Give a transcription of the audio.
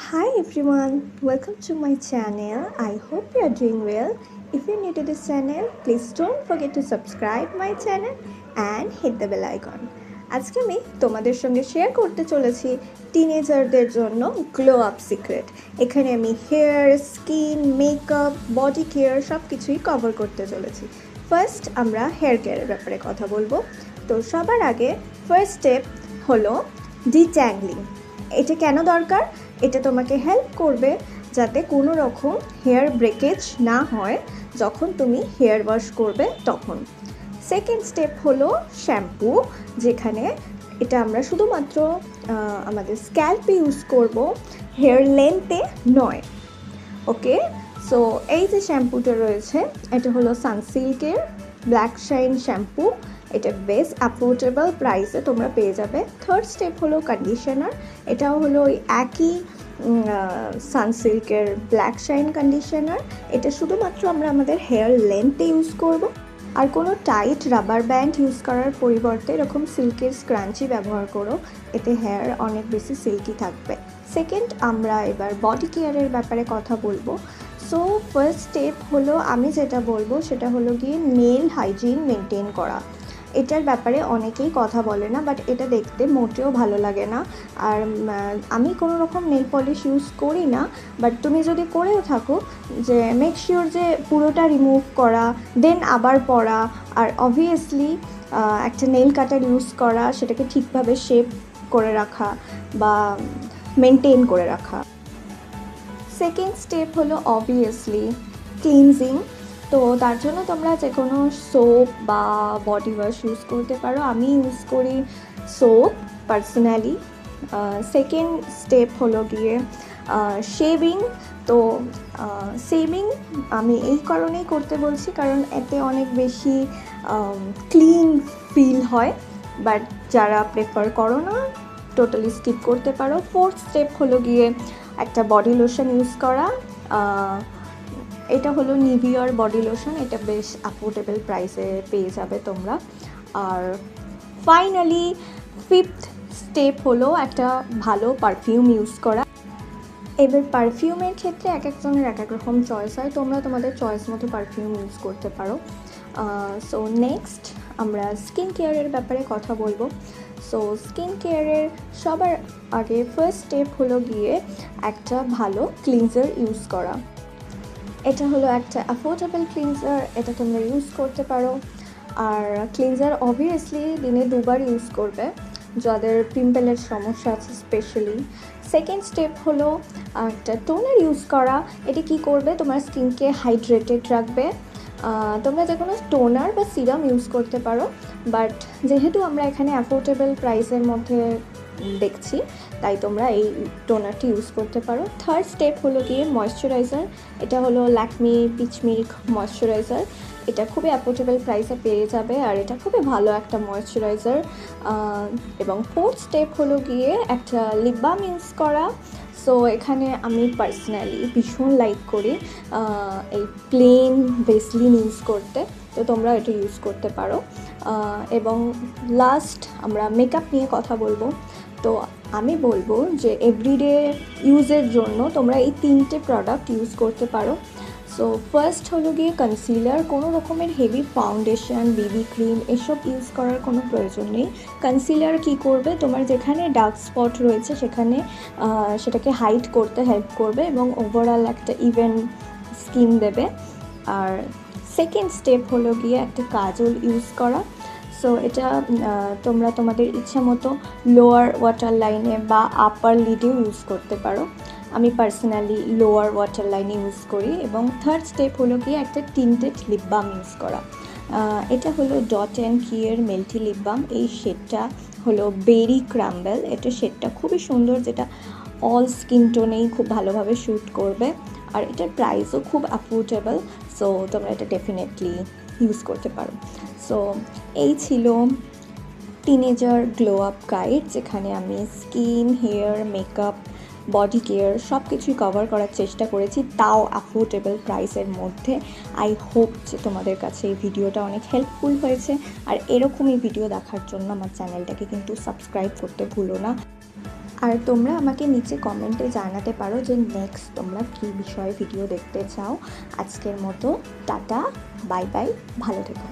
Hi everyone, welcome to my channel. I hope you are doing well. If you're new to this channel, please don't forget to subscribe my channel and hit the bell icon. আজকে আমি তোমাদের সঙ্গে share করতে চলেছি টিনেজারদের জন্য glow up secret. এখানে আমি hair, skin, makeup, body care সব কিছুই কভার করতে চলেছি। ফার্স্ট আমরা হেয়ার কেয়ারের ব্যাপারে কথা বলবো। তো সবার আগে ফার্স্ট স্টেপ হলো ডিট্যাংলিং। এটা কেন দরকার? এটা তোমাকে হেল্প করবে যাতে কোনো রকম হেয়ার ব্রেকেজ না হয় যখন তুমি হেয়ার ওয়াশ করবে তখন। সেকেন্ড স্টেপ হলো শ্যাম্পু, যেখানে এটা আমরা শুধুমাত্র আমাদের স্ক্যাল্পে ইউজ করব, হেয়ার লেন্থে নয়। ওকে, সো এই যে শ্যাম্পুটা রয়েছে এটা হলো সানসিল্কের ব্ল্যাক শাইন শ্যাম্পু। এটা বেশ অ্যাফোর্ডেবল প্রাইসে তোমরা পেয়ে যাবে। থার্ড স্টেপ হলো কন্ডিশনার। এটাও হলো ওই একই সানসিল্কের ব্ল্যাক শাইন কন্ডিশনার। এটা শুধুমাত্র আমরা আমাদের হেয়ার লেন্থে ইউজ করব, আর কোনো টাইট রাবার ব্যান্ড ইউজ করার পরিবর্তে এরকম সিল্কের স্ক্রাঞ্চি ব্যবহার করো, এতে হেয়ার অনেক বেশি সিল্কি থাকবে। সেকেন্ড, আমরা এবার বডি কেয়ারের ব্যাপারে কথা বলবো। সো ফার্স্ট স্টেপ হলো, আমি যেটা বলবো সেটা হলো গিয়ে নেল হাইজিন মেনটেন করা। এটার ব্যাপারে অনেকেই কথা বলে না, বাট এটা দেখতে মোটেও ভালো লাগে না। আর আমি কোনো রকম নেল পলিশ ইউজ করি না, বাট তুমি যদি করেও থাকো, যে মেক শিওর যে পুরোটা রিমুভ করা, দেন আবার পরা, আর অবভিয়াসলি একটা নেল কাটার ইউজ করা, সেটাকে ঠিকভাবে শেপ করে রাখা বা মেনটেন করে রাখা। সেকেন্ড স্টেপ হলো অবভিয়াসলি ক্লিনজিং। তো তার জন্য তোমরা যে কোনো সোপ বা বডি ওয়াশ ইউজ করতে পারো। আমি ইউজ করি সোপ পার্সোনালি। সেকেন্ড স্টেপ হলো গিয়ে শেভিং। তো শেভিং আমি এই কারণেই করতে বলছি কারণ এতে অনেক বেশি ক্লিন ফিল হয়, বাট যারা প্রেফার করো না টোটালি স্কিপ করতে পারো। ফোর্থ স্টেপ হলো গিয়ে একটা বডি লোশন ইউজ করা। এটা হলো নিভিয়ার বডি লোশন। এটা বেশ অ্যাফোর্ডেবল প্রাইসে পেয়ে যাবে তোমরা। আর ফাইনালি ফিফথ স্টেপ হলো একটা ভালো পারফিউম ইউজ করা। এবার পারফিউমের ক্ষেত্রে এক একজনের এক এক রকম চয়েস হয়, তোমরা তোমাদের চয়েস মতো পারফিউম ইউজ করতে পারো। সো নেক্সট আমরা স্কিন কেয়ারের ব্যাপারে কথা বলবো। সো স্কিন কেয়ারের সবার আগে ফার্স্ট স্টেপ হলো গিয়ে একটা ভালো ক্লিনজার ইউজ করা। এটা হলো একটা অ্যাফোর্ডেবল ক্লিনজার, এটা তোমরা ইউজ করতে পারো। আর ক্লিনজার অবভিয়াসলি দিনে 2 বার ইউজ করবে যাদের পিম্পলের সমস্যা আছে স্পেশালি। সেকেন্ড স্টেপ হলো একটা টোনার ইউজ করা। এটা কি করবে, তোমার স্কিনকে হাইড্রেটেড রাখবে। তোমরা যে কোনো টোনার বা সিরাম ইউজ করতে পারো, বাট যেহেতু আমরা এখানে অ্যাফোর্ডেবল প্রাইসের মধ্যে দেখছি, তাই তোমরা এই টোনারটি ইউজ করতে পারো। থার্ড স্টেপ হলো গিয়ে ময়শ্চারাইজার। এটা হলো ল্যাকমি পিচ মিল্ক ময়শ্চারাইজার। এটা খুবই অ্যাফোর্ডেবল প্রাইসে পেয়ে যাবে, আর এটা খুবই ভালো একটা ময়শ্চারাইজার। এবং ফোর্থ স্টেপ হলো গিয়ে একটা লিপ বাম ইউজ করা। সো এখানে আমি পার্সোনালি ভীষণ লাইক করি এই প্লেন ভেসলিন ইউজ করতে, তো তোমরা এটা ইউজ করতে পারো। এবং লাস্ট আমরা মেকআপ নিয়ে কথা বলবো। তো আমি বলবো যে এভরিডে ইউজের জন্য তোমরা এই 3টে প্রোডাক্ট ইউজ করতে পারো। সো ফার্স্ট হলো গিয়ে কনসিলার। কোনো রকমের হেভি ফাউন্ডেশন, বিবি ক্রিম এসব ইউজ করার কোনো প্রয়োজন নেই। কনসিলার কী করবে, তোমার যেখানে ডার্ক স্পট রয়েছে সেখানে সেটাকে হাইড করতে হেল্প করবে এবং ওভারঅল একটা ইভেন স্কিন দেবে। আর সেকেন্ড স্টেপ হলো গিয়ে একটা কাজল ইউজ করা। সো এটা তোমরা তোমাদের ইচ্ছা মতো লোয়ার ওয়াটার লাইনে বা আপার লিডেও ইউজ করতে পারো। আমি পার্সোনালি লোয়ার ওয়াটার লাইনে ইউজ করি। এবং থার্ড স্টেপ হলো গিয়ে একটা টিন্টেড লিপ বাম ইউজ করা। এটা হলো ডট অ্যান্ড কিয়ের মেলটি লিপ বাম। এই শেডটা হলো বেরি ক্রাম্বেল। এটা শেডটা খুবই সুন্দর, যেটা অল স্কিন টোনেই খুব ভালোভাবে শ্যুট করবে, আর এটার প্রাইসও খুব অ্যাফোর্ডেবল। সো তোমরা এটা ডেফিনেটলি ইউজ করতে পারো। সো এই ছিল টিনেজার গ্লো আপ গাইড, যেখানে আমি skin, hair, makeup, body care সব কিছুই কভার করার চেষ্টা করেছি, তাও অ্যাফোর্ডেবল প্রাইসের মধ্যে। আই হোপ যে তোমাদের কাছে এই ভিডিওটা অনেক হেল্পফুল হয়েছে। আর এরকমই ভিডিও দেখার জন্য আমার চ্যানেলটাকে কিন্তু সাবস্ক্রাইব করতে ভুলো না। আর তোমরা আমাকে নিচে কমেন্টে জানাতে পারো যে নেক্সট তোমরা কী বিষয়ে ভিডিও দেখতে চাও। আজকের মতো টাটা, বাই বাই, ভালো থেকো।